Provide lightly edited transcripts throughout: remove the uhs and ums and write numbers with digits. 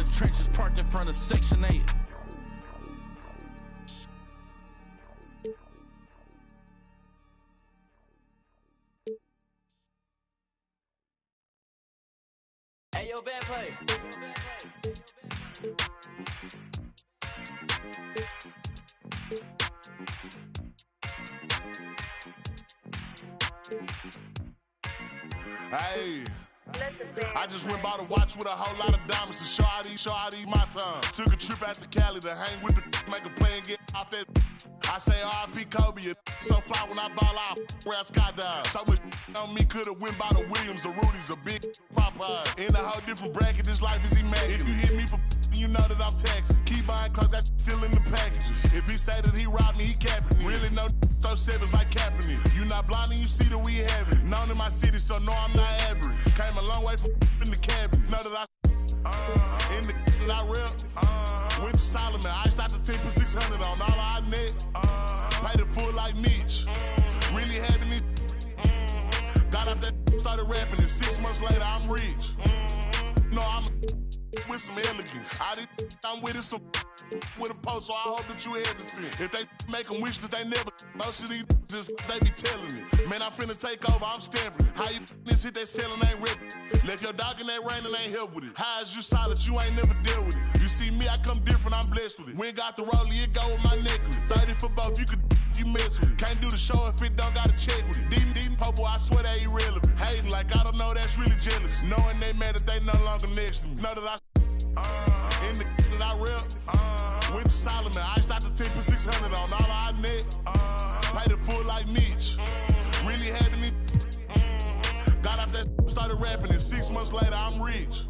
trenches parked in front of Section 8. Hey, yo, bad play. Hey, I just went bought a watch with a whole lot of diamonds to show how these my time. Took a trip out to Cali to hang with the make a play and get off that. I say R.I.P. Kobe, so fly when I ball out, where I skydive. So much on me, could've went by the Williams, the Rudy's, a big Popeye. In a whole different bracket, this life is immaculate. If you hit me for you know that I'm taxing. Keep buying clothes, that's still in the packages. If he say that he robbed me, he capping me. Really no throw sevens like Kaepernick. You not blind and you see that we have it. Known in my city, so no, I'm not average. Came a long way from in the cabinet. Know that I in the that I rep. Went to Solomon, I out the 10 for 600 on all our net. Paid it full like Mitch. Really having it. Got out that started rapping, and 6 months later I'm rich. No, I'm with some elegance. I'm with it some with a post, so I hope that you hesitant. If they make them wish that they never most of these just they be telling me. Man, I'm finna take over, I'm stamping it. How you this shit they selling ain't ready. Left your dog in that rain and ain't help with it. How is you solid, you ain't never dealt with it. You see me, I come different, I'm blessed with it. We ain't got the rollie, it go with my necklace. 30 for both, you could you mess with it. Can't do the show if it don't gotta check with it. Deep popo, I swear they irrelevant. Hating like I don't know, that's really jealous. Knowing they mad that they no longer next to me. Know that I in the that I rep. Went to Solomon, I out the 10 for 600 on all our net. Paid it full like Mitch. Really having it. Got out that started rapping, and 6 months later I'm rich.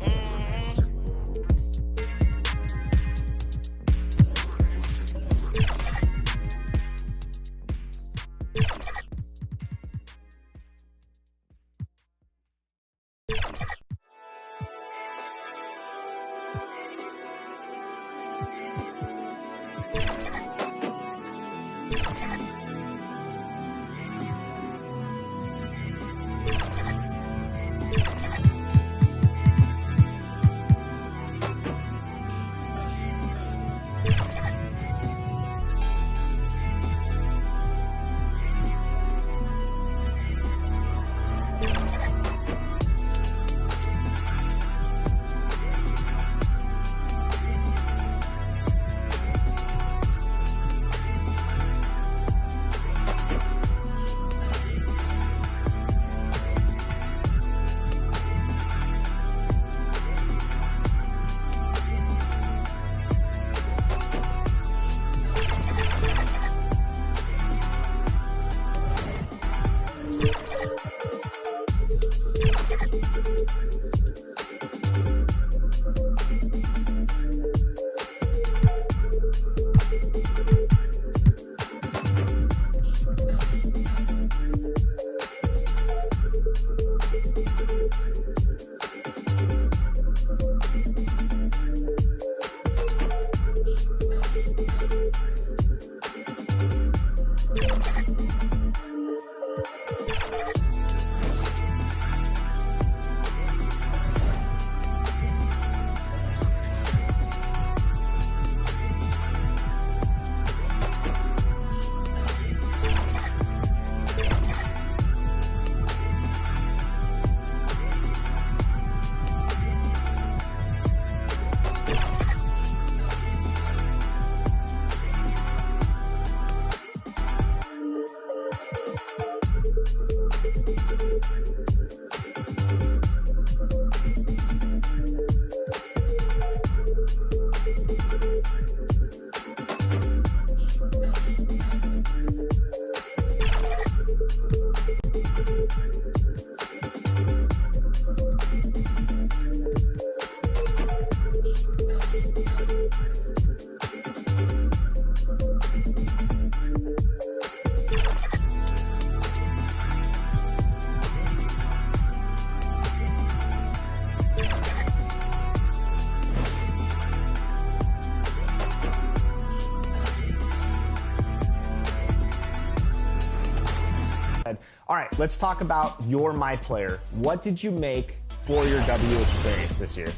All right, let's talk about your My Player. What did you make for your W experience this year?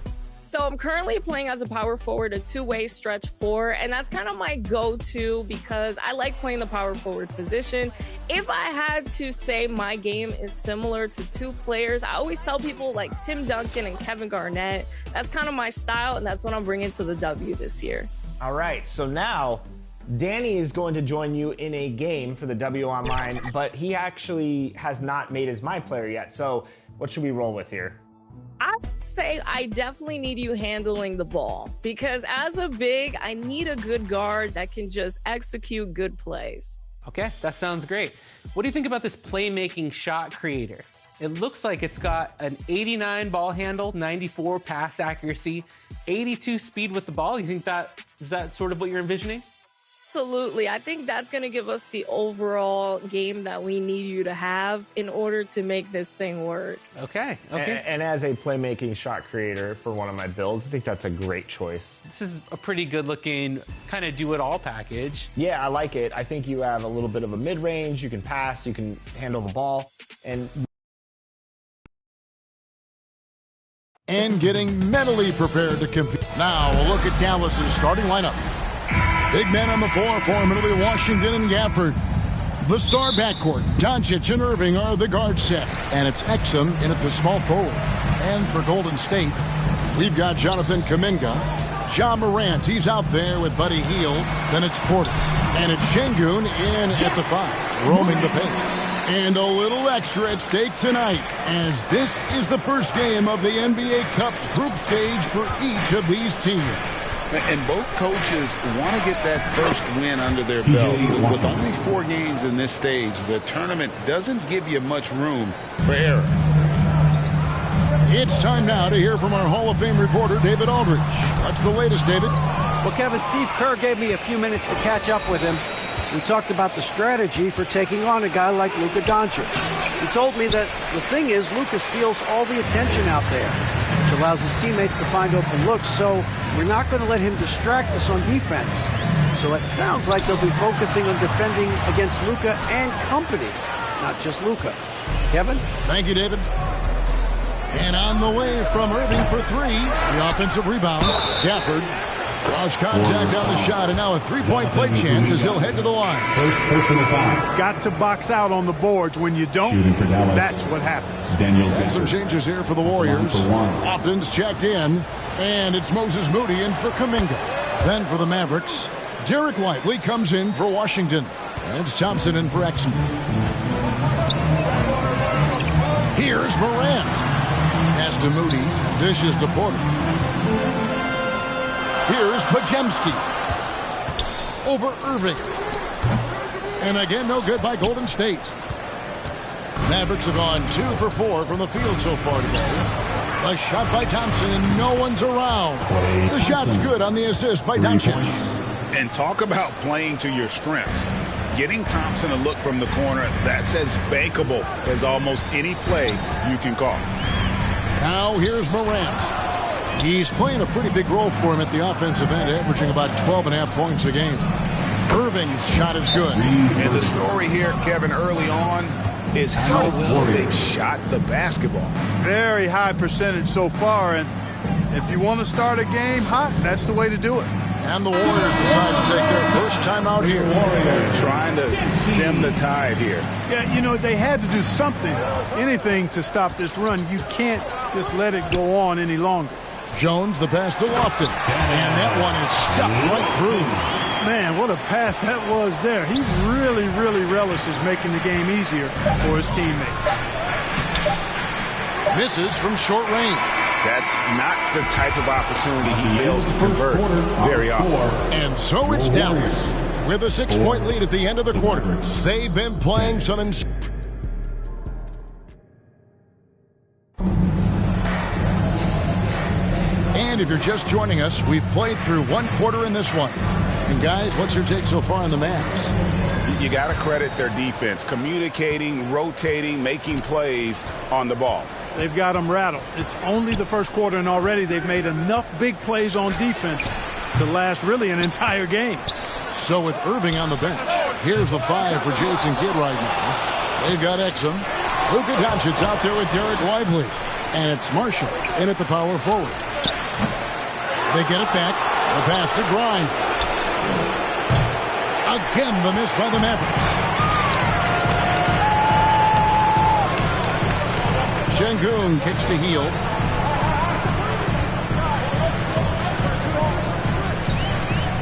So I'm currently playing as a power forward, a two-way stretch four, and that's kind of my go-to because I like playing the power forward position. If I had to say my game is similar to two players, I always tell people like Tim Duncan and Kevin Garnett. That's kind of my style, and that's what I'm bringing to the W this year. All right, so now Danny is going to join you in a game for the W Online, but he actually has not made his My Player yet. So what should we roll with here? I would say I definitely need you handling the ball because as a big, I need a good guard that can just execute good plays. Okay, that sounds great. What do you think about this playmaking shot creator? It looks like it's got an 89 ball handle, 94 pass accuracy, 82 speed with the ball. You think is that sort of what you're envisioning? Absolutely. I think that's going to give us the overall game that we need you to have in order to make this thing work. Okay. And as a playmaking shot creator for one of my builds, I think that's a great choice. This is a pretty good looking kind of do-it-all package. Yeah, I like it. I think you have a little bit of a mid-range. You can pass, you can handle the ball, and getting mentally prepared to compete. Now, a look at Dallas's starting lineup. Big men on the floor for him. It'll be Washington and Gafford. The star backcourt, Doncic and Irving are the guard set. And it's Exum in at the small forward. And for Golden State, we've got Jonathan Kuminga. Ja Morant, he's out there with Buddy Hield. Then it's Porter. And it's Şengün in at the 5, roaming the pace. And a little extra at stake tonight, as this is the first game of the NBA Cup group stage for each of these teams. And both coaches want to get that first win under their belt. With only 4 games in this stage, the tournament doesn't give you much room for error. It's time now to hear from our Hall of Fame reporter, David Aldridge. What's the latest, David? Well, Kevin, Steve Kerr gave me a few minutes to catch up with him. We talked about the strategy for taking on a guy like Luka Doncic. He told me that the thing is Luka steals all the attention out there, which allows his teammates to find open looks, so we're not going to let him distract us on defense. So it sounds like they'll be focusing on defending against Luka and company, not just Luka. Kevin? Thank you, David. And on the way from Irving for 3, the offensive rebound, Gafford. Draws contact on the shot, and now a three-point play chance as he'll head to the line. Got to box out on the boards. When you don't, that's what happens. And some changes here for the Warriors. Lofton's checked in, and it's Moses Moody in for Kuminga. Then for the Mavericks, Derek Lively comes in for Washington. And it's Thompson in for Exum. Here's Morant. Pass to Moody. Dishes to Porter. Here's Podziemski. Over Irving. And again, no good by Golden State. Mavericks have gone 2 for 4 from the field so far today. A shot by Thompson, and no one's around. The shot's good on the assist by Doncic. And talk about playing to your strengths. Getting Thompson a look from the corner, that's as bankable as almost any play you can call. Now here's Morant. He's playing a pretty big role for him at the offensive end, averaging about 12.5 points a game. Irving's shot is good. And the story here, Kevin, early on is how well they've shot the basketball. Very high percentage so far, and if you want to start a game hot, that's the way to do it. And the Warriors decide to take their first time out here. Trying to stem the tide here. Yeah, you know, they had to do something, anything to stop this run. You can't just let it go on any longer. Jones, the pass to Lofton. And that one is stuffed right through. Man, what a pass that was there. He really, really relishes making the game easier for his teammates. Misses from short range. That's not the type of opportunity he fails to convert very often. And so it's Dallas with a 6-point lead at the end of the quarter. They've been playing some And if you're just joining us, we've played through 1 quarter in this one. And guys, what's your take so far on the Mavs? You got to credit their defense, communicating, rotating, making plays on the ball. They've got them rattled. It's only the first quarter, and already they've made enough big plays on defense to last really an entire game. So with Irving on the bench, here's the 5 for Jason Kidd right now. They've got Exum. Luka Doncic out there with Derek Lively. And it's Marshall in at the power forward. They get it back. The pass to Grind. Again, the miss by the Mavericks. Şengün kicks to Hield.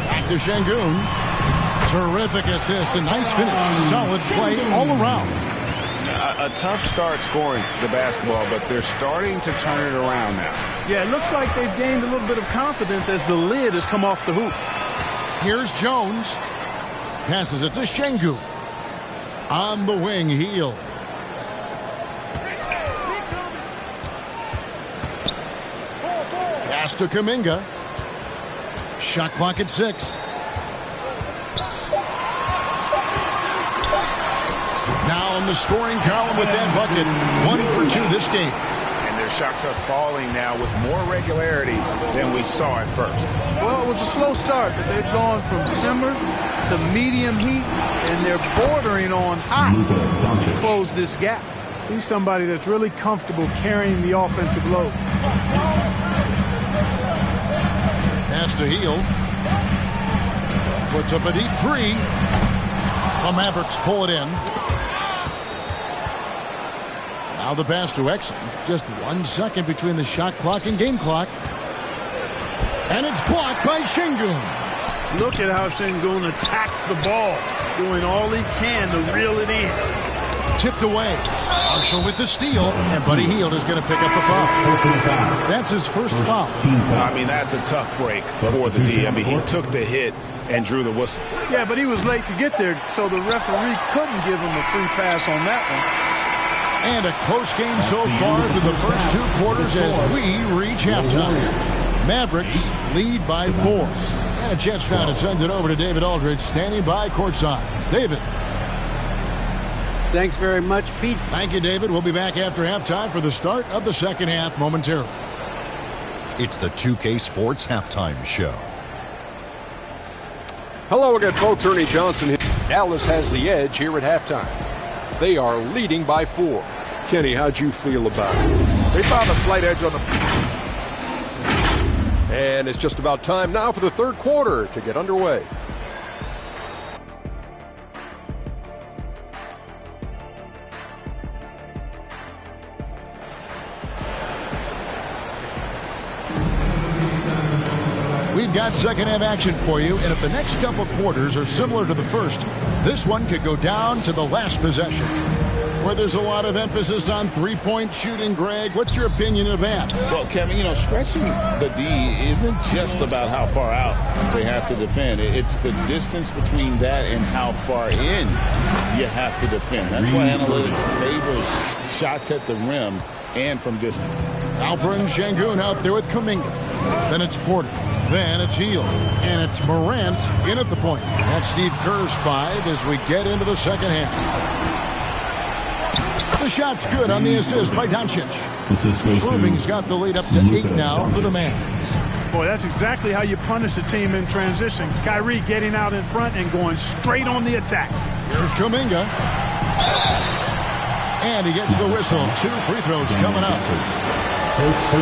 Back to Şengün. Terrific assist. A nice finish. Solid play all around. A tough start scoring the basketball, but they're starting to turn it around now. Yeah, it looks like they've gained a little bit of confidence as the lid has come off the hoop. Here's Jones. Passes it to Şengün. On the wing, Hield. Pass to Kuminga. Shot clock at 6. Now in the scoring column with that bucket. 1 for 2 this game. And their shots are falling now with more regularity than we saw at first. Well, it was a slow start, but they've gone from simmer to medium heat, and they're bordering on hot to close this gap. He's somebody that's really comfortable carrying the offensive load. Pass to Hield. Puts up a deep 3. The Mavericks pull it in. Now the pass to Exum. Just 1 second between the shot clock and game clock. And it's blocked by Şengün. Look at how Şengün attacks the ball, doing all he can to reel it in. Tipped away. Marshall with the steal, and Buddy Hield is going to pick up the foul. That's his first foul. I mean, that's a tough break for the D. I mean, he took the hit and drew the whistle. Yeah, but he was late to get there, so the referee couldn't give him a free pass on that one. And a close game so far through the first 2 quarters as we reach halftime. Mavericks lead by 4. And a chance now to send it over to David Aldridge, standing by courtside. David. Thanks very much, Pete. Thank you, David. We'll be back after halftime for the start of the second half momentarily. It's the 2K Sports Halftime Show. Hello again, folks. Ernie Johnson here. Dallas has the edge here at halftime. They are leading by 4. Kenny, how'd you feel about it? They found a slight edge on the... And it's just about time now for the third quarter to get underway. We've got second half action for you, and if the next couple quarters are similar to the first, this one could go down to the last possession, where there's a lot of emphasis on three-point shooting. Greg, what's your opinion of that? Well, Kevin, you know, stretching the D isn't just about how far out they have to defend. It's the distance between that and how far in you have to defend. That's why analytics favors shots at the rim and from distance. Alperen Şengün out there with Kuminga. Then it's Porter. Then it's Hield. And it's Morant in at the point. That's Steve Kerr's 5 as we get into the second half. The shot's good on the assist by Doncic. Irving's got the lead up to 8 now for the Mavs. Boy, that's exactly how you punish a team in transition. Kyrie getting out in front and going straight on the attack. Here's Kuminga. And he gets the whistle. 2 free throws coming up.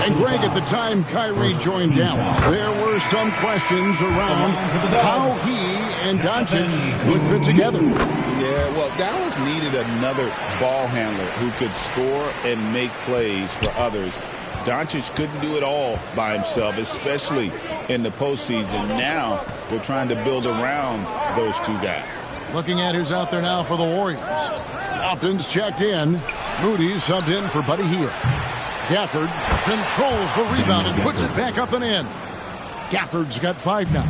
And Greg, at the time Kyrie joined Dallas, there were some questions around how he and Doncic would fit together. Yeah, well, Dallas needed another ball handler who could score and make plays for others. Doncic couldn't do it all by himself, especially in the postseason. Now they're trying to build around those 2 guys. Looking at who's out there now for the Warriors. Lofton's checked in. Moody subbed in for Buddy Hield. Gafford controls the rebound and puts it back up and in. Gafford's got 5 now.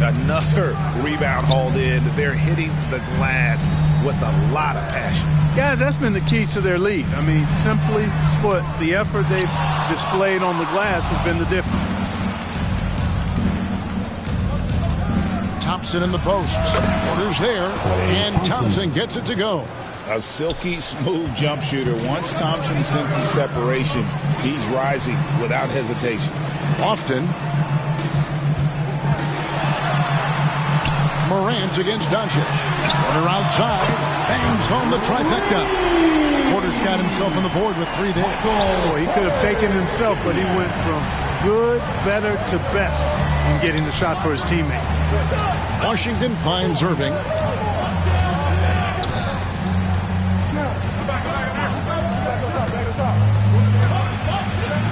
Another rebound hauled in. They're hitting the glass with a lot of passion. Guys, that's been the key to their lead. I mean, simply put, the effort they've displayed on the glass has been the difference. Thompson in the posts. Porter's there, and Thompson gets it to go. A silky smooth jump shooter. Once Thompson senses separation, he's rising without hesitation. Lofton. Morant against Doncic. Porter outside. Bangs home the trifecta. Porter's got himself on the board with 3 there. Oh, he could have taken himself, but he went from good, better to best in getting the shot for his teammate. Washington finds Irving.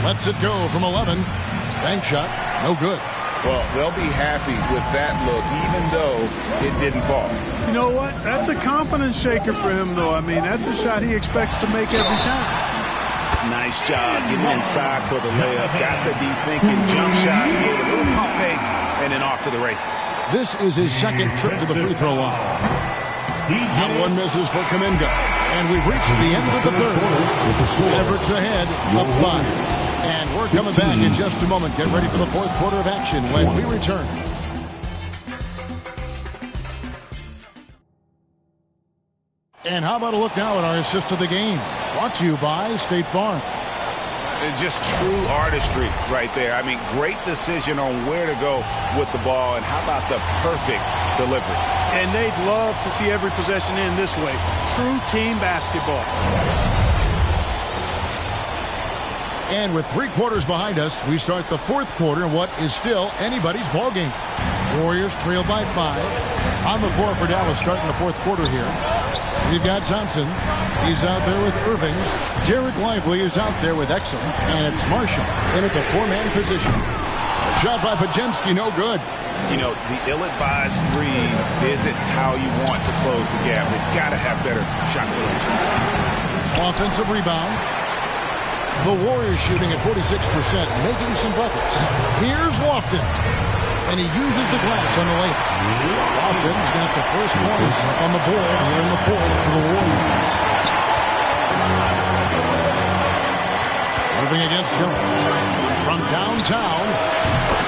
Lets it go from 11. Bank shot, no good. Well, they'll be happy with that look, even though it didn't fall. You know what? That's a confidence shaker for him, though. I mean, that's a shot he expects to make every time. Nice job getting inside for the layup. Got the deep thinking jump shot, gave a little pump fake, and then off to the races. This is his second trip to the free throw line. And one misses for Kuminga. And we've reached the end of the third. Everett's ahead, up 5. And we're coming back in just a moment. Get ready for the fourth quarter of action when we return. And how about a look now at our assist of the game? Brought to you by State Farm. Just true artistry right there. I mean, great decision on where to go with the ball, and how about the perfect delivery? And they'd love to see every possession end this way. True team basketball. And with 3 quarters behind us, we start the fourth quarter in what is still anybody's ballgame. Warriors trail by 5. On the floor for Dallas starting the fourth quarter here. We've got Thompson. He's out there with Irving. Derek Lively is out there with Exum. And it's Marshall in at the 4-man position. A shot by Podziemski, no good. You know, the ill-advised threes isn't how you want to close the gap. They've got to have better shot selection. Offensive rebound. The Warriors shooting at 46%, making some buckets. Here's Lofton. And he uses the glass on the layup. Lofton's got the first points up on the board here in the fourth for the Warriors. Irving against Jones. From downtown,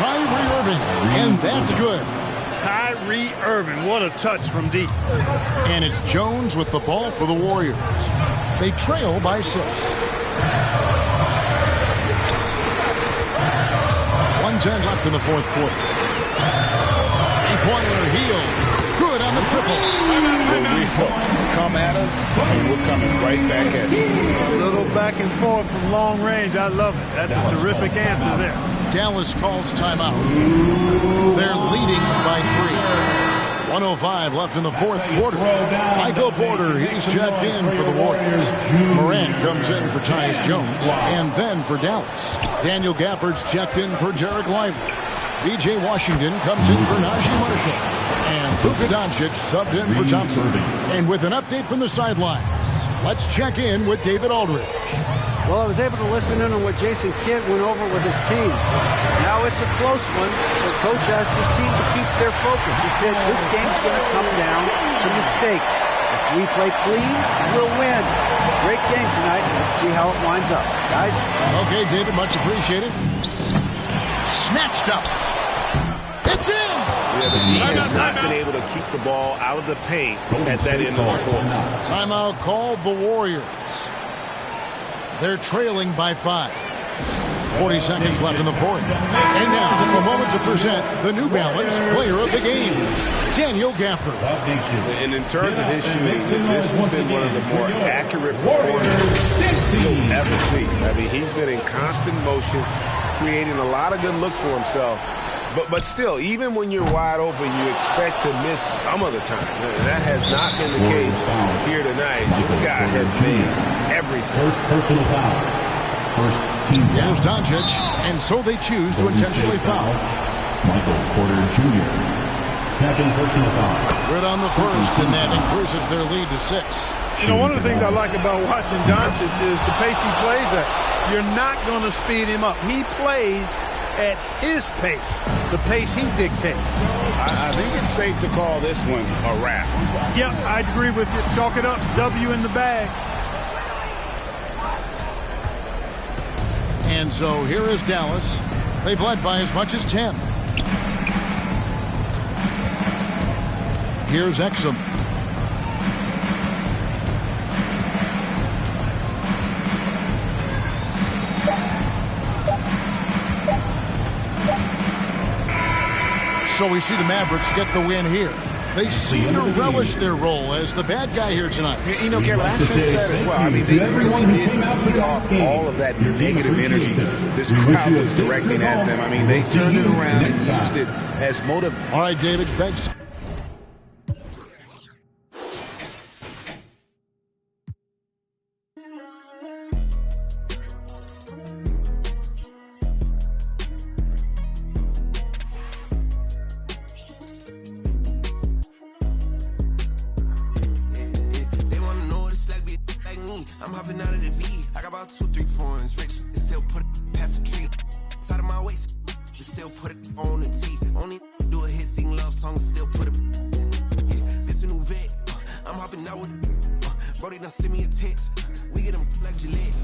Kyrie Irving. And that's good. Kyrie Irving, what a touch from deep. And it's Jones with the ball for the Warriors. They trail by 6. 1:10 left in the fourth quarter. Three-pointer Hield. Good on the triple. Come at us, and we're coming right back at you. A little back and forth from long range. I love it. That's a terrific answer there. Dallas calls timeout. They're leading by 3. 1:05 left in the fourth quarter. Michael Porter, he's checked in for the Warriors. Morant comes in for Tyus Jones. And then for Dallas, Daniel Gafford's checked in for Derek Lively. B.J. Washington comes in for Najee Marshall. And Luka Doncic subbed in for Thompson. And with an update from the sidelines, let's check in with David Aldridge. Well, I was able to listen in on what Jason Kidd went over with his team. Now it's a close one, so Coach asked his team to keep their focus. He said this game's going to come down to mistakes. If we play clean, we'll win. Great game tonight. Let's see how it winds up. Guys? Okay, David, much appreciated. Snatched up. It's in! Yeah, the D has not been able to keep the ball out of the paint at that end of the floor. Timeout called the Warriors. They're trailing by 5. 40 seconds left in the fourth. And now, a moment to present the New Balance Player of the Game, Daniel Gafford. And in terms of his shooting, this has been one of the more accurate performances you'll ever see. I mean, he's been in constant motion, creating a lot of good looks for himself. But still, even when you're wide open, you expect to miss some of the time. That has not been the case here tonight. This guy has made everything. First personal foul. First team foul. Here's Doncic, and so they choose to intentionally foul. Michael Porter Jr. Second personal foul. Good on the first, and that increases their lead to 6. You know, one of the things I like about watching Doncic is the pace he plays at. You're not going to speed him up. He plays at his pace, the pace he dictates. I think it's safe to call this one a wrap. Yep, I agree with you. Chalk it up. W in the bag. And so here is Dallas. They've led by as much as 10. Here's Exum. So we see the Mavericks get the win here. They seem to relish their role as the bad guy here tonight. You know, Kevin, I sense that as well. I mean, they really did feed off all of that negative energy this crowd was directing at them. I mean, they turned it around and used it as motive. All right, David, thanks. I'm hopping out of the V. I got about 2, 3 foreigns rich. They still put it past the tree. Side of my waist. They still put it on the T. Only do a hit, sing love songs, still put it. Yeah, this a new vet. I'm hopping out with. Brody done send me a text. We get them like Gillette.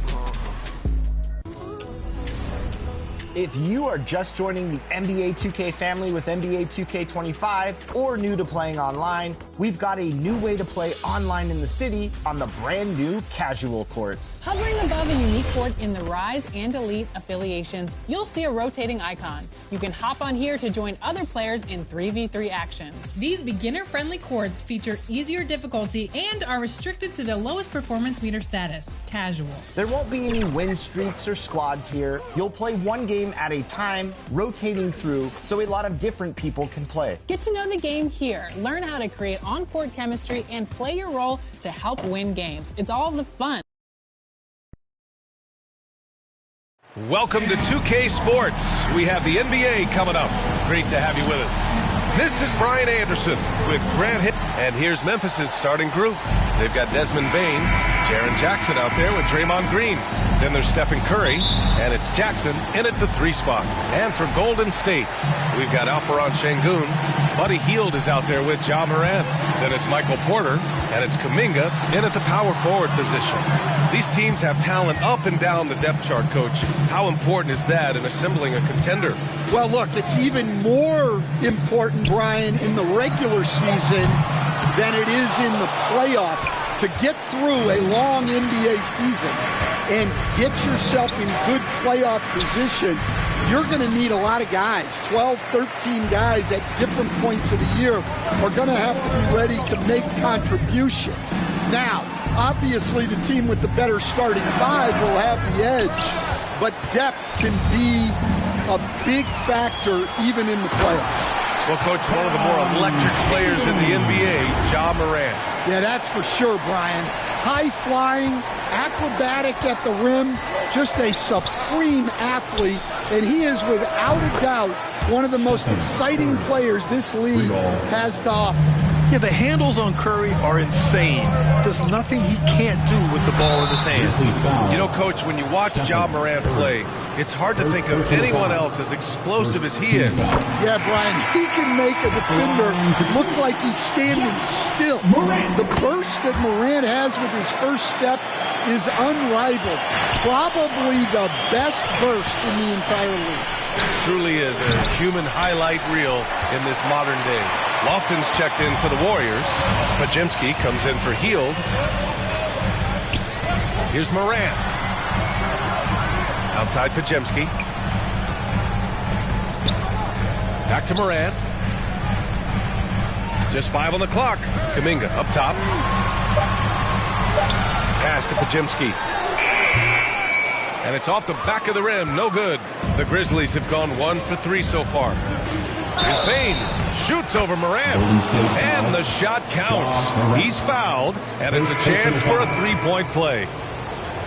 If you are just joining the NBA 2K family with NBA 2K25 or new to playing online, we've got a new way to play online in the city on the brand new casual courts. Hovering above a unique court in the Rise and Elite affiliations, you'll see a rotating icon. You can hop on here to join other players in 3v3 action. These beginner-friendly courts feature easier difficulty and are restricted to the lowest performance meter status, casual. There won't be any win streaks or squads here. You'll play one game at a time, rotating through, so a lot of different people can play. Get to know the game here. Learn how to create on-court chemistry and play your role to help win games. It's all the fun. Welcome to 2K Sports. We have the NBA coming up. Great to have you with us. This is Brian Anderson with Grant Hill. And here's Memphis' starting group. They've got Desmond Bain, Jaren Jackson out there with Draymond Green. Then there's Stephen Curry, and it's Jackson in at the 3 spot. And for Golden State, we've got Alperen Şengün. Buddy Hield is out there with Ja Morant. Then it's Michael Porter, and it's Kuminga in at the power forward position. These teams have talent up and down the depth chart, Coach. How important is that in assembling a contender? Well, look, it's even more important, Brian, in the regular season than it is in the playoff. To get through a long NBA season and get yourself in good playoff position, you're going to need a lot of guys. 12, 13 guys at different points of the year are going to have to be ready to make contributions. Now, obviously, the team with the better starting 5 will have the edge, but depth can be a big factor even in the playoffs. Well, Coach, one of the more electric players in the NBA, Ja Morant. Yeah, that's for sure, Brian. High-flying, acrobatic at the rim, just a supreme athlete, and he is without a doubt one of the most exciting players this league has to offer. Yeah, the handles on Curry are insane. There's nothing he can't do with the ball in his hands. You know, Coach, when you watch Ja Morant play, it's hard to think of anyone else as explosive as he is. Yeah, Brian, he can make a defender look like he's standing still. The burst that Morant has with his first step is unrivaled. Probably the best burst in the entire league. Truly is a human highlight reel in this modern day. Lofton's checked in for the Warriors. Podziemski comes in for Hield. Here's Morant. Outside Podziemski. Back to Morant. Just 5 on the clock. Kuminga up top. Pass to Podziemski. And it's off the back of the rim. No good. The Grizzlies have gone 1 for 3 so far. Here's Bain. Shoots over Morant. And the shot counts. He's fouled. And it's a chance for a 3-point play.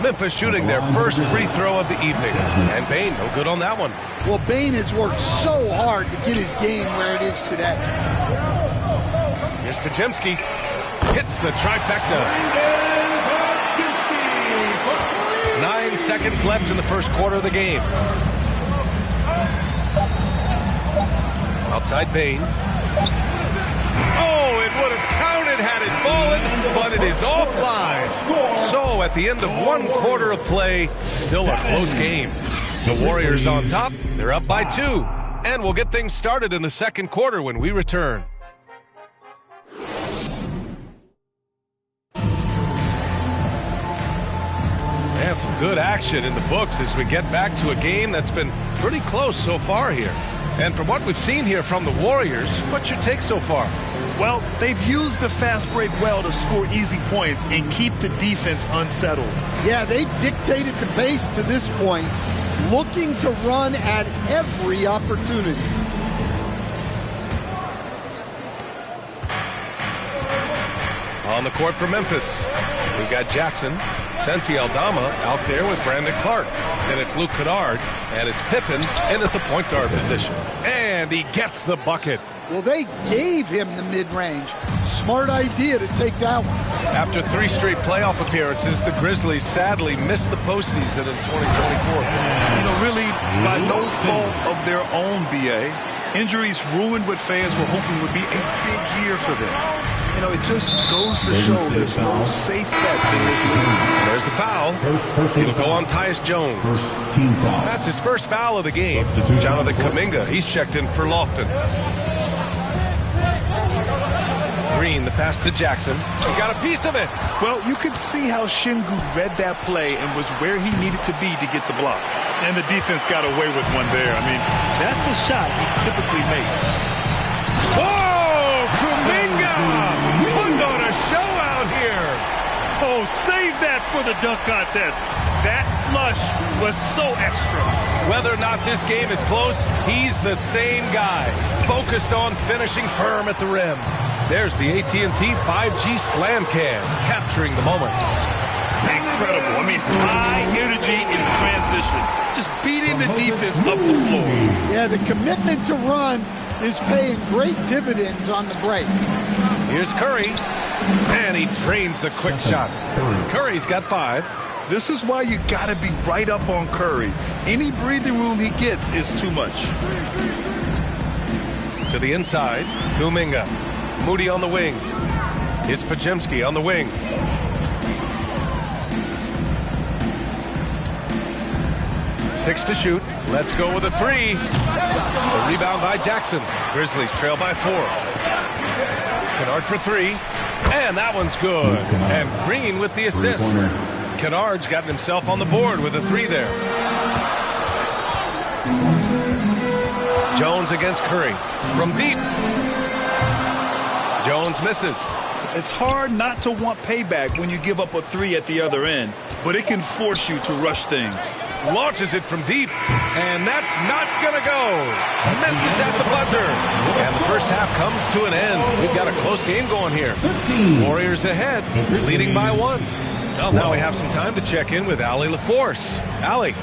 Memphis shooting their first free throw of the evening. And Bain, no good on that one. Well, Bain has worked so hard to get his game where it is today. Here's Podziemski. Hits the trifecta. 9 seconds left in the first quarter of the game. Outside Bain. Oh, it would have counted had it fallen, but it is offline. So at the end of 1 quarter of play, still a close game. The Warriors on top. They're up by 2. And we'll get things started in the second quarter when we return. And some good action in the books as we get back to a game that's been pretty close so far here. And from what we've seen here from the Warriors, what's your take so far? Well, they've used the fast break well to score easy points and keep the defense unsettled. Yeah, they've dictated the pace to this point, looking to run at every opportunity. On the court for Memphis, we've got Jackson, Santi Aldama out there with Brandon Clark. Then it's Luke Kennard, and it's Pippen in at the point guard position. And he gets the bucket. Well, they gave him the mid-range. Smart idea to take that one. After 3 straight playoff appearances, the Grizzlies sadly missed the postseason in 2024. Really, by no fault of their own, BA. Injuries ruined what fans were hoping would be a big year for them. It just goes to show there's no safe bets in this league. There's the foul. It'll go on Tyus Jones. That's his first foul of the game. Jonathan Kuminga, he's checked in for Lofton. Green, the pass to Jackson. He got a piece of it. Well, you could see how Shingu read that play and was where he needed to be to get the block. And the defense got away with one there. That's a shot he typically makes. Whoa! Kuminga! Putting on a show out here. Oh, save that for the dunk contest. That flush was so extra. Whether or not this game is close, he's the same guy. Focused on finishing firm at the rim. There's the AT&T 5G Slam Cam, capturing the moment. Incredible. High energy in transition. Just beating the defense up the floor. Yeah, the commitment to run is paying great dividends on the break. Here's Curry, and he drains the quick shot. Curry's got 5. This is why you got to be right up on Curry. Any breathing room he gets is too much. To the inside, Kuminga. Moody on the wing. It's Podziemski on the wing. 6 to shoot. Let's go with a 3. A rebound by Jackson. Grizzlies trail by 4. Kennard for 3. And that one's good. And Green with the assist. Kennard's gotten himself on the board with a 3 there. Jones against Curry. From deep. Jones misses. It's hard not to want payback when you give up a 3 at the other end, but it can force you to rush things. Launches it from deep, and that's not going to go. Misses at the buzzer. And the first half comes to an end. We've got a close game going here. Warriors ahead, leading by 1. Well, now we have some time to check in with Allie LaForce. Allie.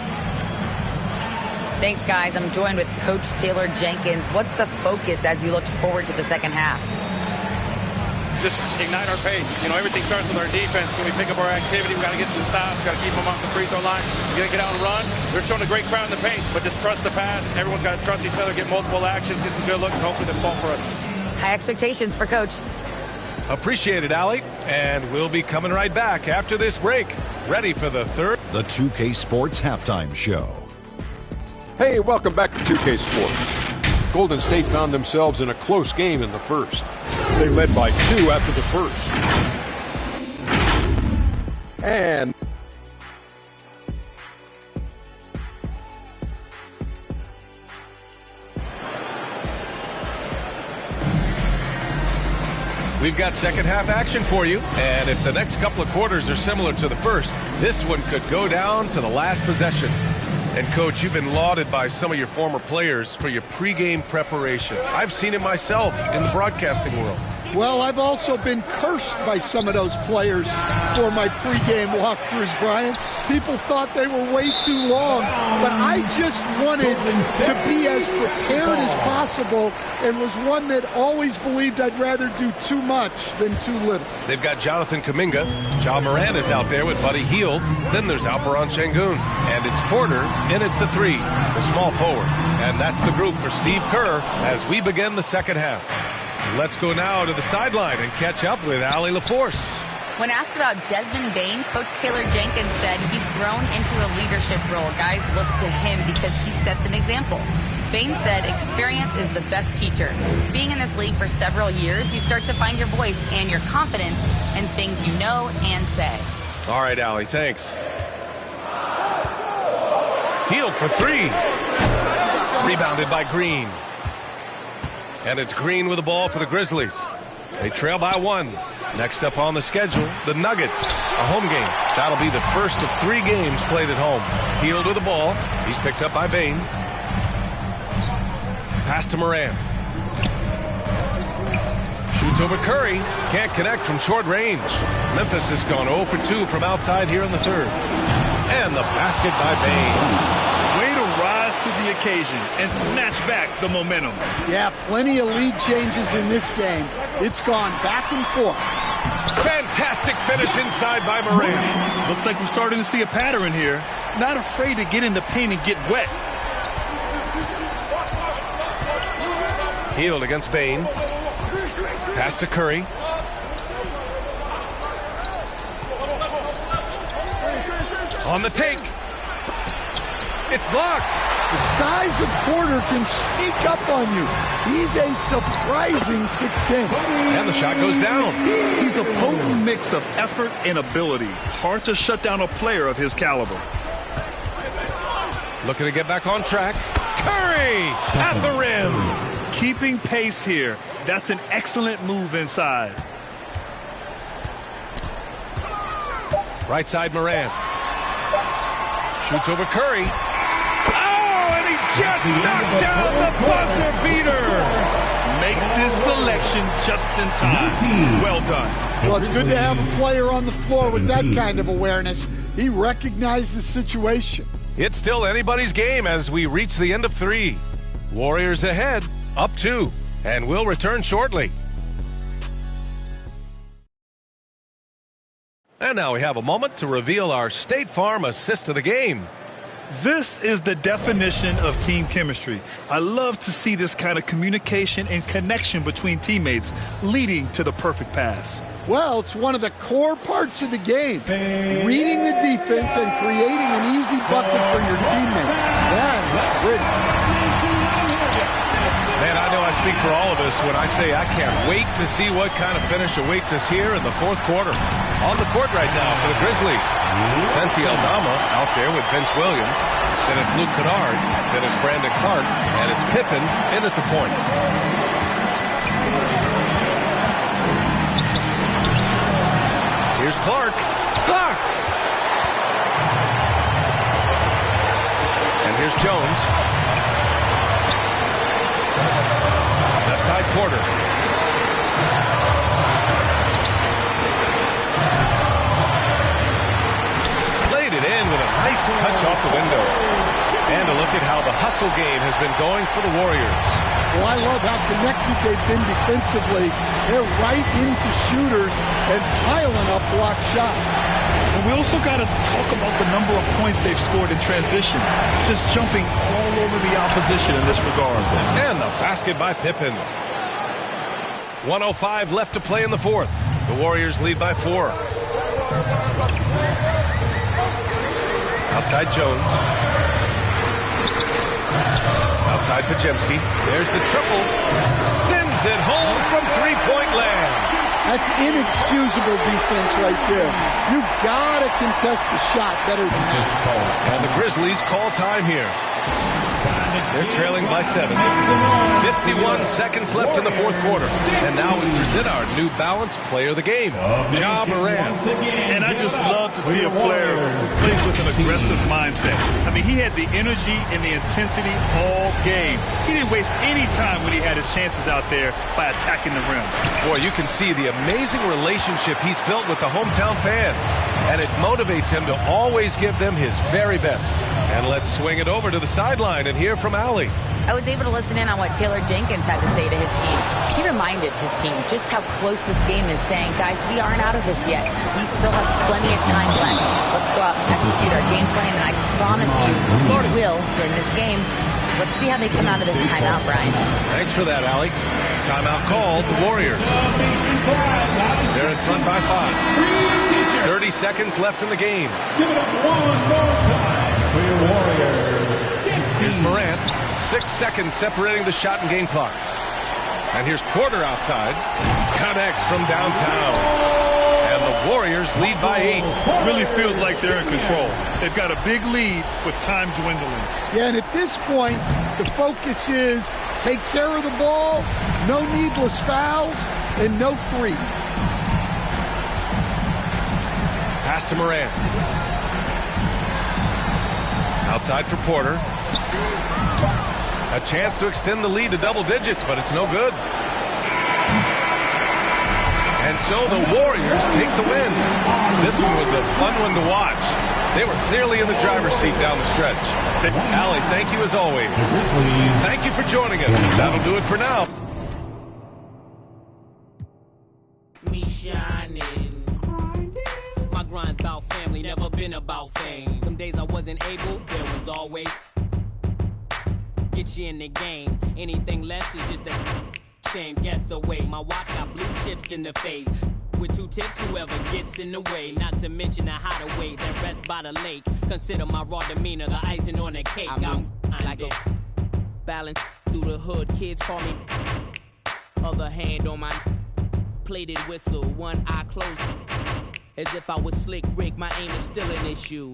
Thanks, guys. I'm joined with Coach Taylor Jenkins. What's the focus as you look forward to the second half? Just ignite our pace. Everything starts with our defense. Can we pick up our activity? We got to get some stops. Got to keep them off the free throw line. We got to get out and run. We're showing a great crowd in the paint, but just trust the pass. Everyone's got to trust each other, get multiple actions, get some good looks, and hopefully they fall for us. High expectations for Coach. Appreciate it, Allie. And we'll be coming right back after this break. Ready for the third. The 2K Sports Halftime Show. Hey, welcome back to 2K Sports. Golden State found themselves in a close game in the first. They led by 2 after the first. And we've got second half action for you. And if the next couple of quarters are similar to the first, this one could go down to the last possession. And, Coach, you've been lauded by some of your former players for your pregame preparation. I've seen it myself in the broadcasting world. Well, I've also been cursed by some of those players for my pregame walkthroughs, Brian. People thought they were way too long, but I just wanted to be as prepared as possible and was one that always believed I'd rather do too much than too little. They've got Jonathan Kuminga. Ja Morant is out there with Buddy Hield. Then there's Alperen Sengun. And it's Porter in at the 3, the small forward. And that's the group for Steve Kerr as we begin the second half. Let's go now to the sideline and catch up with Allie LaForce. When asked about Desmond Bane, Coach Taylor Jenkins said he's grown into a leadership role. Guys look to him because he sets an example. Bane said experience is the best teacher. Being in this league for several years, you start to find your voice and your confidence in things you know and say. All right, Allie, thanks. Hield for 3. Rebounded by Green. And it's Green with the ball for the Grizzlies. They trail by 1. Next up on the schedule, the Nuggets, a home game. That'll be the first of 3 games played at home. Hield with the ball. He's picked up by Bane. Pass to Moran. Shoots over Curry. Can't connect from short range. Memphis has gone 0 for 2 from outside here in the third. And the basket by Bane. Way to rise to the occasion and snatch back the momentum. Yeah, plenty of lead changes in this game. It's gone back and forth. Fantastic finish inside by Moran. Looks like we're starting to see a pattern here. Not afraid to get in the paint and get wet. Hield against Bane. Pass to Curry. On the take. It's blocked. The size of Porter can sneak up on you. He's a surprising 6'10". And the shot goes down. He's a potent mix of effort and ability. Hard to shut down a player of his caliber. Looking to get back on track. Curry at the rim. Keeping pace here. That's an excellent move inside. Right side Moran. Shoots over Curry. Oh, and he just knocked down the buzzer beater. Makes his selection just in time. Well done. Well, it's good to have a player on the floor with that kind of awareness. He recognized the situation. It's still anybody's game as we reach the end of 3. Warriors ahead, up 2, and we'll return shortly. And now we have a moment to reveal our State Farm assist of the game. This is the definition of team chemistry. I love to see this kind of communication and connection between teammates leading to the perfect pass. Well, it's one of the core parts of the game. Reading the defense and creating an easy bucket for your teammate. That is pretty. Man, I know I speak for all of us when I say I can't wait to see what kind of finish awaits us here in the 4th quarter. On the court right now for the Grizzlies. Santi Aldama out there with Vince Williams. Then it's Luke Kennard. Then it's Brandon Clark. And it's Pippen in at the point. Here's Clark. Blocked. And here's Jones. Left side Porter. Played it in with a nice touch off the window. And a look at how the hustle game has been going for the Warriors. Well, I love how connected they've been defensively. They're right into shooters and piling up block shots. And we also got to talk about the number of points they've scored in transition. Just jumping all over the opposition in this regard. And the basket by Pippen. 1:05 left to play in the 4th. The Warriors lead by 4. Outside Jones. Outside Podziemski. There's the triple. Sends it home from three-point land. That's inexcusable defense right there. You gotta contest the shot better than that. And the Grizzlies call time here. They're trailing by 7. 51 seconds left in the 4th quarter. And now we present our New Balance player of the game, Ja Morant. And I just love to see a player who plays with an aggressive mindset. I mean, he had the energy and the intensity all game. He didn't waste any time when he had his chances out there by attacking the rim. Boy, you can see the amazing relationship he's built with the hometown fans. And it motivates him to always give them his very best. And let's swing it over to the sideline and hear from Allie. I was able to listen in on what Taylor Jenkins had to say to his team. He reminded his team just how close this game is, saying, guys, we aren't out of this yet. We still have plenty of time left. Let's go out and execute our game plan, and I promise you, Lord will, during this game. Let's see how they come out of this timeout, Brian. Thanks for that, Allie. Timeout called, the Warriors. They're in front by 5. 30 seconds left in the game. Give it up one more time for your Warriors. Here's Morant. 6 seconds separating the shot and game clocks. And here's Porter outside. Connects from downtown. And the Warriors lead by 8. Really feels like they're in control. They've got a big lead with time dwindling. Yeah, and at this point, the focus is take care of the ball, no needless fouls, and no threes. Pass to Morant. Outside for Porter. A chance to extend the lead to double digits, but it's no good. And so the Warriors take the win. This one was a fun one to watch. They were clearly in the driver's seat down the stretch. Allie, thank you as always. Thank you for joining us. That'll do it for now. Me shining. My grind's about family, never been about fame. Some days I wasn't able, there was always get you in the game. Anything less is just a shame. Guess the way my watch got blue chips in the face. With 2 tips, whoever gets in the way. Not to mention the hideaway that rests by the lake. Consider my raw demeanor the icing on the cake. I'm like a balance through the hood. Kids call me. Other hand on my plated whistle. One eye closed. As if I was slick Rick, my aim is still an issue.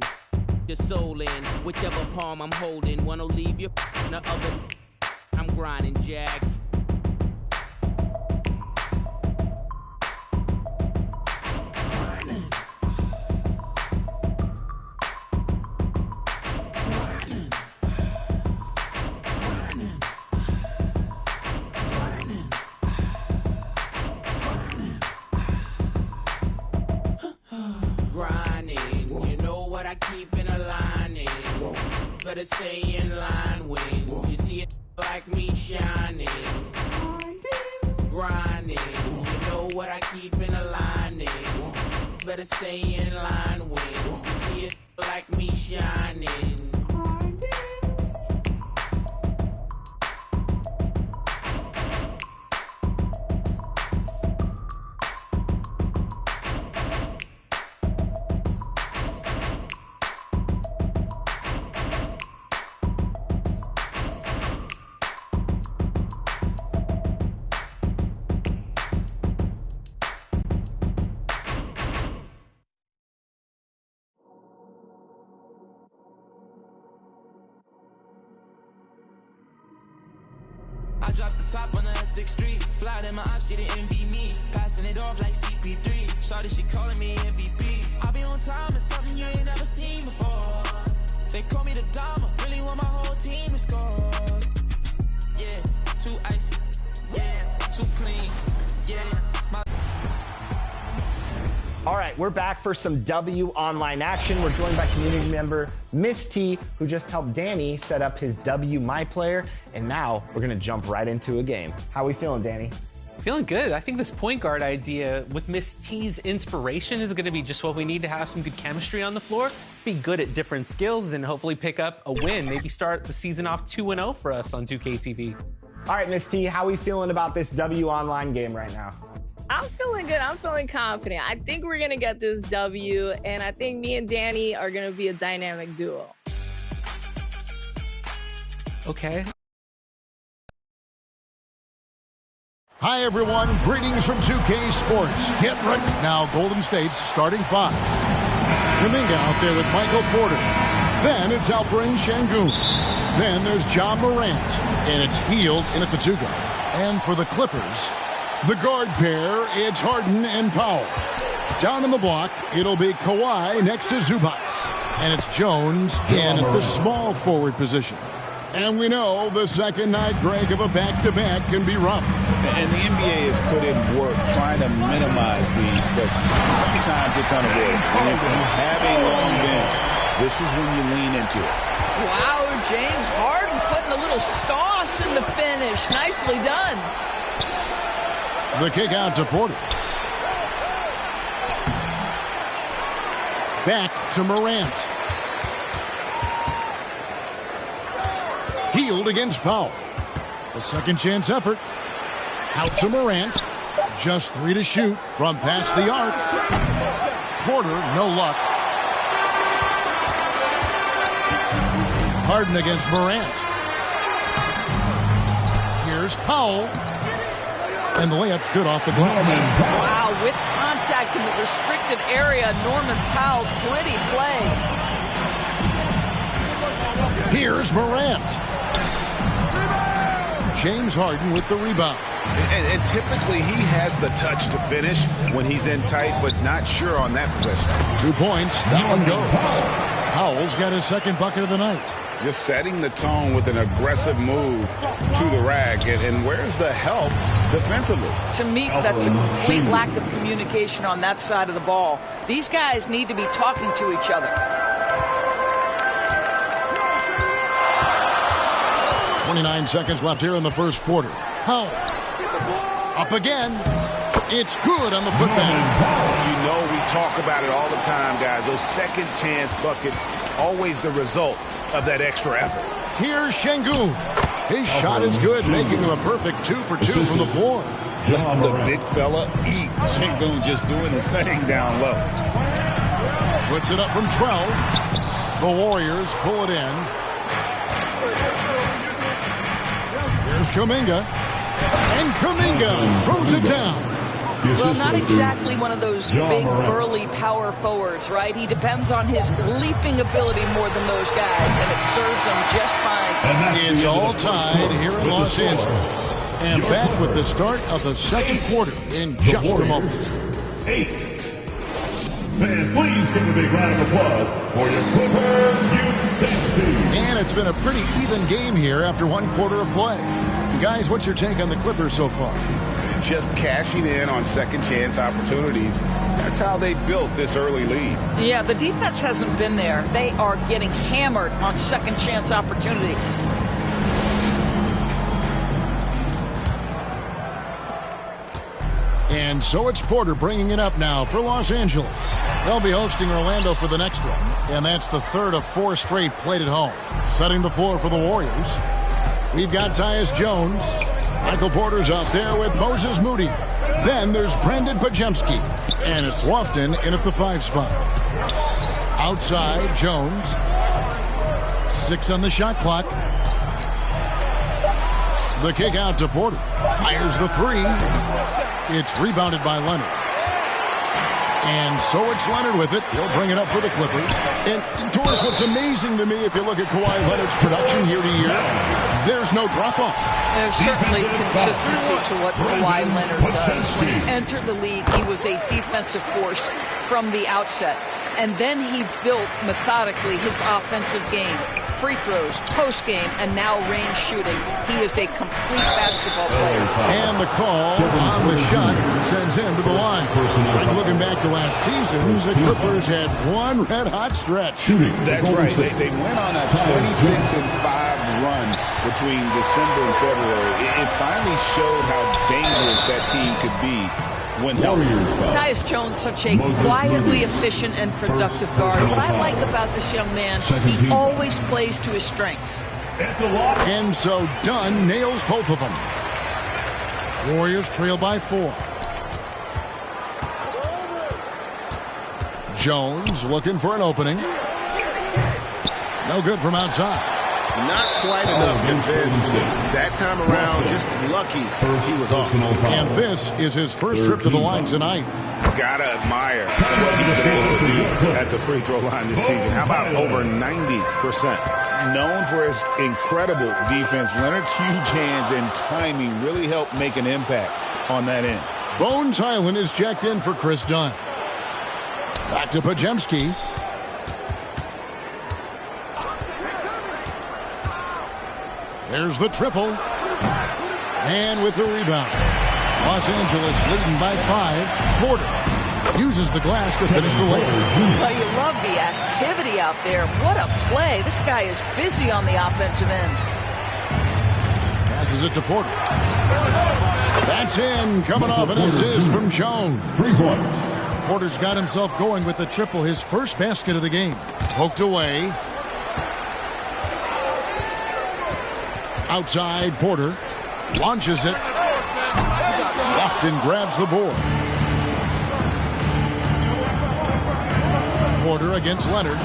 The soul in whichever palm I'm holding. One will leave you, the other. I'm grinding, Jack. I keep in a line, better stay in line when you see it like me shining, grinding. You know what I keep in a line, better stay in line when you see it like me shining. I dropped the top on the 6th Street. Fly in my ops, she didn't envy me. Passing it off like CP3. Shawty, she calling me MVP. I be on time, it's something you ain't never seen before. They call me the Dama, really want my whole team to score. Yeah, too icy. Yeah, too clean. Yeah, my... All right, we're back for some W online action. We're joined by community member Miss T, who just helped Danny set up his W My Player, and now we're gonna jump right into a game. How are we feeling, Danny? Feeling good. I think this point guard idea with Miss T's inspiration is gonna be just what we need to have some good chemistry on the floor, be good at different skills, and hopefully pick up a win. Maybe start the season off 2-0 for us on 2K TV. All right, Miss T, how are we feeling about this W online game right now? I'm feeling good. I'm feeling confident. I think we're going to get this W, and I think me and Danny are going to be a dynamic duo. Okay. Hi, everyone. Greetings from 2K Sports. Get ready. Now, Golden State's starting 5. Kuminga out there with Michael Porter. Then it's Alperen Şengün. Then there's John Morant. And it's Hield in at the 2 guard. And for the Clippers, the guard pair, it's Harden and Powell. Down on the block, it'll be Kawhi next to Zubac. And it's Jones in at the small forward position. And we know the second night, Greg, of a back-to-back can be rough. And the NBA has put in work trying to minimize these, but sometimes it's unavoidable. And if you have a long bench, this is when you lean into it. Wow, James Harden putting a little sauce in the finish. Nicely done. The kick out to Porter. Back to Morant. Hield against Powell. The second chance effort. Out to Morant. Just 3 to shoot from past the arc. Porter, no luck. Harden against Morant. Here's Powell. And the layup's good off the glass. Wow, with contact in the restricted area, Norman Powell, pretty play. Here's Morant. James Harden with the rebound. And typically he has the touch to finish when he's in tight, but not sure on that possession. 2 points. That one goes. Powell's got his second bucket of the night. Just setting the tone with an aggressive move to the rack. And where's the help defensively? To me, that's a complete lack of communication on that side of the ball. These guys need to be talking to each other. 29 seconds left here in the first quarter. Powell. Up again. It's good on the putback. You know we talk about it all the time, guys. Those second chance buckets, always the result of that extra effort. Here's Şengün. His shot is good, making him a perfect 2 for 2 from the floor. Let the big fella eat. Şengün just doing his thing down low. Puts it up from 12. The Warriors pull it in. Here's Kuminga. And Kuminga throws it down. Well, not exactly one of those big, burly power forwards, right? He depends on his leaping ability more than those guys, and it serves him just fine. It's all tied here in Los Angeles. And back with the start of the second quarter in just a moment. 8. Fans, please give a big round of applause for your Clippers USA. And it's been a pretty even game here after one quarter of play. Guys, what's your take on the Clippers so far? Just cashing in on second chance opportunities. That's how they built this early lead. Yeah, the defense hasn't been there. They are getting hammered on second chance opportunities. And so it's Porter bringing it up now for Los Angeles. They'll be hosting Orlando for the next one, and that's the third of 4 straight played at home. Setting the floor for the Warriors. We've got Tyus Jones. Michael Porter's out there with Moses Moody. Then there's Brandon Podziemski. And it's Lofton in at the 5 spot. Outside, Jones. 6 on the shot clock. The kick out to Porter. Fires the 3. It's rebounded by Leonard. And so it's Leonard with it. He'll bring it up for the Clippers. And, Doris, what's amazing to me, if you look at Kawhi Leonard's production year to year, there's no drop-off. There's certainly consistency to what Kawhi Leonard does. When he entered the league, he was a defensive force from the outset. And then he built methodically his offensive game. Free throws, post-game, and now range shooting. He is a complete basketball player. And the call on the shot sends him to the line. Like looking back to last season, the Clippers had one red-hot stretch. That's right. They went on a 26-5 run between December and February. It finally showed how dangerous that team could be when healthy. Tyus Jones, such a quietly efficient and productive guard. What I like about this young man, he always plays to his strengths. And so Dunn nails both of them. Warriors trail by 4. Jones looking for an opening. No good from outside. Not quite enough defense. That time around, just lucky he was off. And this is his first trip to the line tonight. Gotta admire what he's been able to do at the free throw line this season. How about over 90%? Known for his incredible defense, Leonard's huge hands and timing really helped make an impact on that end. Bones Highland is checked in for Chris Dunn. Back to Podziemski. There's the triple. And with the rebound. Los Angeles leading by 5. Porter uses the glass to finish the layup. Well, you love the activity out there. What a play. This guy is busy on the offensive end. Passes it to Porter. That's in. Coming off an assist from Jones. 3 points. Porter's got himself going with the triple, his first basket of the game. Poked away. Outside, Porter launches it. Lofton grabs the board. Porter against Leonard.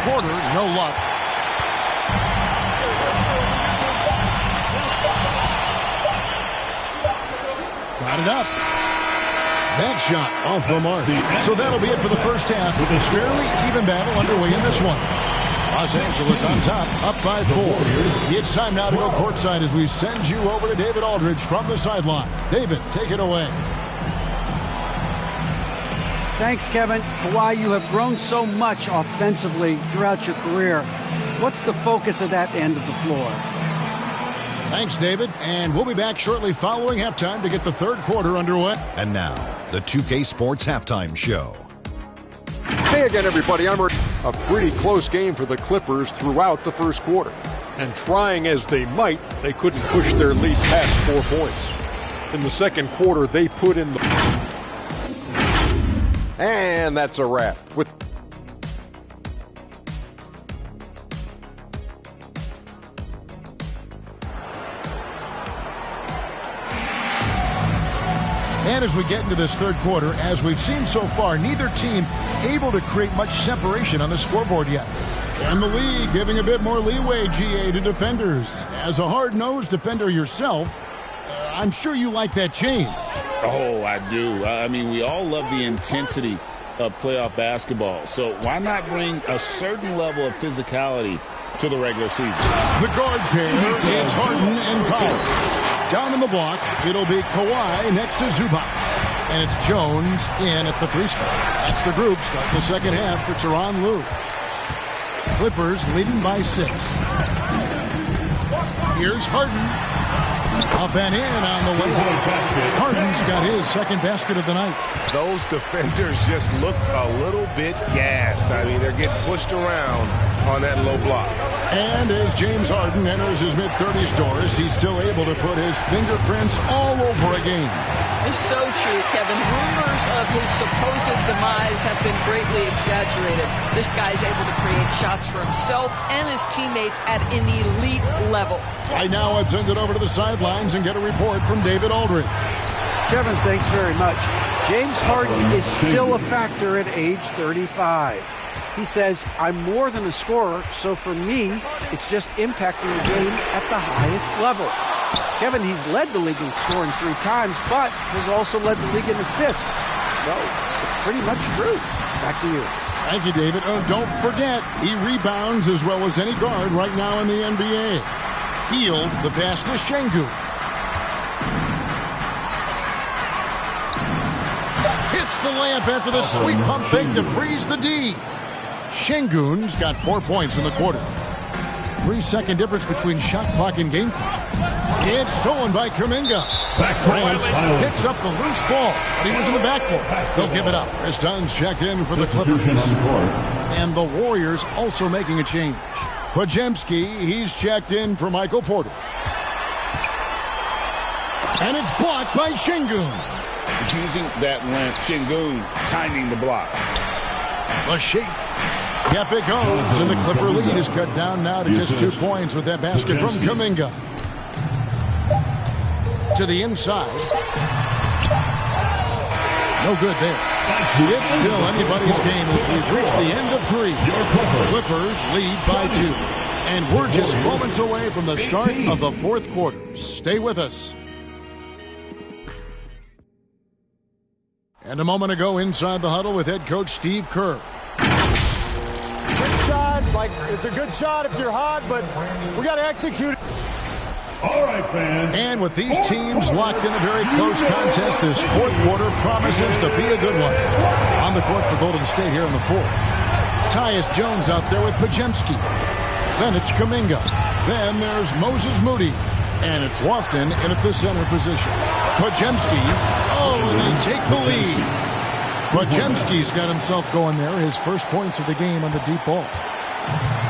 Porter, no luck. Got it up. That shot off the mark. So that'll be it for the first half. Fairly even battle underway in this one. Los Angeles on top, up by 4. It's time now to go courtside as we send you over to David Aldridge from the sideline. David, take it away. Thanks, Kevin. Kawhi, you have grown so much offensively throughout your career. What's the focus of that end of the floor? Thanks, David. And we'll be back shortly following halftime to get the third quarter underway. And now, the 2K Sports Halftime Show. Hey again, everybody. I'm a pretty close game for the Clippers throughout the first quarter. And trying as they might, they couldn't push their lead past 4 points. In the second quarter, they put in the... And that's a wrap. With And as we get into this third quarter, as we've seen so far, neither team able to create much separation on the scoreboard yet. And the league giving a bit more leeway, GA, to defenders. As a hard-nosed defender yourself, I'm sure you like that change. Oh, I do. I mean, we all love the intensity of playoff basketball. So why not bring a certain level of physicality to the regular season? The guard pair, it's Harden and Powell. Down in the block, it'll be Kawhi next to Zubac. And it's Jones in at the 3 spot. That's the group. Start the second half for Tyronn Lue. Clippers leading by 6. Here's Harden. Up and in on the way. Harden's got his second basket of the night. Those defenders just look a little bit gassed. I mean, they're getting pushed around on that low block. And as James Harden enters his mid-30s doors, he's still able to put his fingerprints all over a game. It's so true, Kevin. Rumors of his supposed demise have been greatly exaggerated. This guy's able to create shots for himself and his teammates at an elite level. Right now, let's send it over to the sidelines and get a report from David Aldridge. Kevin, thanks very much. James Harden is still a factor at age 35. He says, I'm more than a scorer, so for me, it's just impacting the game at the highest level. Kevin, he's led the league in scoring 3 times, but has also led the league in assists. So, it's pretty much true. Back to you. Thank you, David. Oh, don't forget, he rebounds as well as any guard right now in the NBA. Healed the pass to Şengün. Hits the layup after the sweet pump fake to freeze the D. Şengün's got 4 points in the quarter. 3-second difference between shot clock and game clock. It's stolen by Kuminga. Grant picks up the loose ball, but he was in the backcourt. They'll give it up. Chris Dunn's checked in for the Clippers. And the Warriors also making a change. Podziemski, he's checked in for Michael Porter. And it's blocked by Şengün. Using that length, Şengün timing the block. The shake. Yep, it goes, and the Clipper lead is cut down now to just 2 points with that basket from Kuminga. To the inside. No good there. It's still anybody's game as we've reached the end of 3. Clippers lead by 2. And we're just moments away from the start of the fourth quarter. Stay with us. And a moment ago inside the huddle with head coach Steve Kerr. Good shot, it's a good shot if you're hot, but we got to execute it. All right, fans. And with these teams locked in a very close contest, this fourth quarter promises to be a good one. On the court for Golden State here in the fourth. Tyus Jones out there with Podziemski. Then it's Kuminga. Then there's Moses Moody. And it's Lofton in at the center position. Podziemski. Oh, and they take the lead. Podziemski's got himself going there. His first points of the game on the deep ball.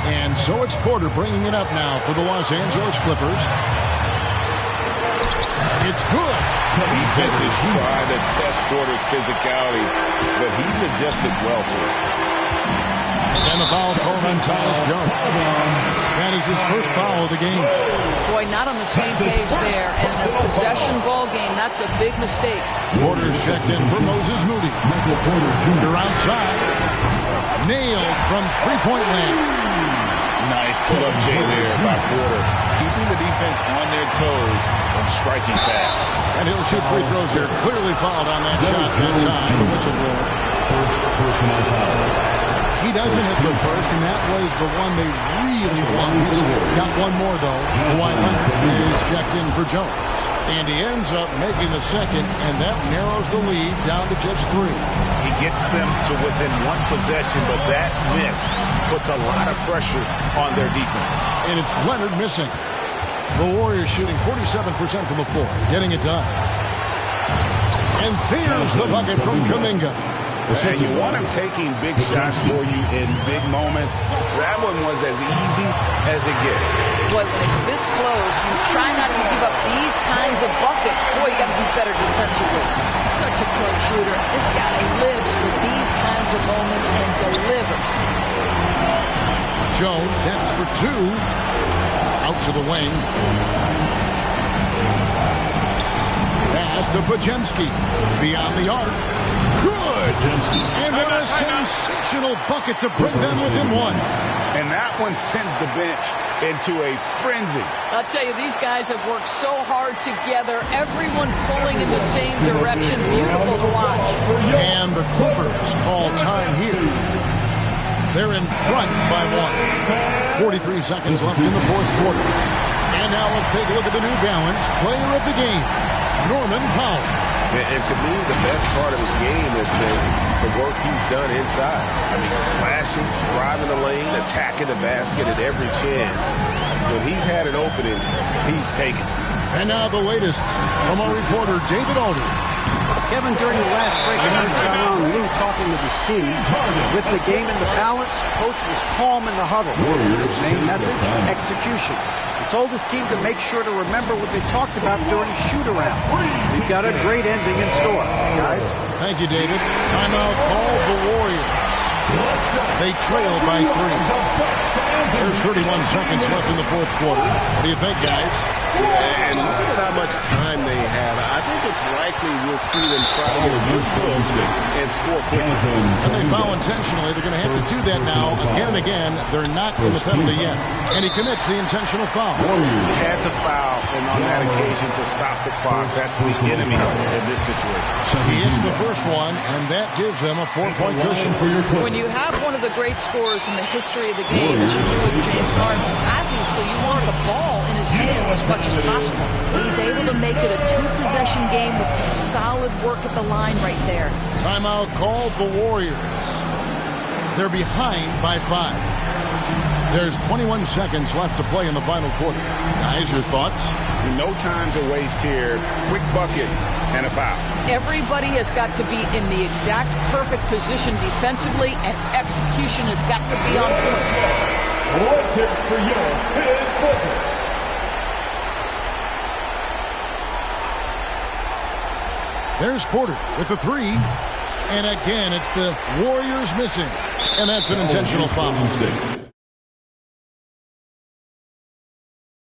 And so it's Porter bringing it up now for the Los Angeles Clippers. It's good. Defense is trying to test Porter's physicality, but he's adjusted well to it. And the foul called on Tyus Jones. That is his first foul of the game. Boy, not on the same page there. And in a possession ball game, that's a big mistake. Porter's checked in for Moses Moody. They're outside. Nailed from three-point land. Nice pull-up J there by Porter. Keeping the defense on their toes and striking fast. And he'll shoot free throws here. Clearly fouled on that shot that time. The whistle blown. First personal foul. He doesn't hit the first, and that was the one they really want. He's got one more, though. Kawhi Leonard is checked in for Jones. And he ends up making the second, and that narrows the lead down to just 3. He gets them to within one possession, but that miss puts a lot of pressure on their defense. And it's Leonard missing. The Warriors shooting 47% from the floor, getting it done. And there's the bucket from Kuminga. And you want him taking big shots for you in big moments. That one was as easy as it gets. Boy, when it's this close, you try not to give up these kinds of buckets. Boy, you got to be better defensively. Such a close shooter. This guy lives for these kinds of moments and delivers. Jones hits for 2. Out to the wing. Pass to Podziemski. Beyond the arc. Good! And what a sensational bucket to bring them within 1. And that one sends the bench into a frenzy. I'll tell you, these guys have worked so hard together. Everyone pulling in the same direction. Beautiful to watch. And the Clippers call time here. They're in front by 1. 43 seconds left in the fourth quarter. And now let's take a look at the New Balance player of the game, Norman Powell. And to me, the best part of his game has been the work he's done inside. I mean, slashing, driving the lane, attacking the basket at every chance. When he's had an opening, he's taken it. And now the latest from our reporter, David Aldridge. Kevin, during the last break, I heard Tyronn Lue talking with his team. With the game in the balance, coach was calm in the huddle. His main message, execution. He told his team to make sure to remember what they talked about during shoot-around. We've got a great ending in store, guys. Thank you, David. Timeout called the Warriors. They trail by 3. There's 31 seconds left in the fourth quarter. What do you think, guys? And look at how much time they have. I think it's likely we'll see them try to get a good push and score quickly. And they foul intentionally. They're going to have to do that now again and again. They're not in the penalty yet. And he commits the intentional foul. He had to foul, and on that occasion to stop the clock. That's the enemy in this situation. He hits the first one, and that gives them a 4-point cushion. When you have one of the great scorers in the history of the game, as you do with James Harden, obviously you want the ball in his hands as much as possible. He's able to make it a 2-possession game with some solid work at the line right there. Timeout called the Warriors. They're behind by 5. There's 21 seconds left to play in the final quarter. Guys, your thoughts? No time to waste here. Quick bucket and a foul. Everybody has got to be in the exact perfect position defensively, and execution has got to be on point. Let's hear it for your head booker. There's Porter with the 3. And again, it's the Warriors missing. And that's an intentional foul.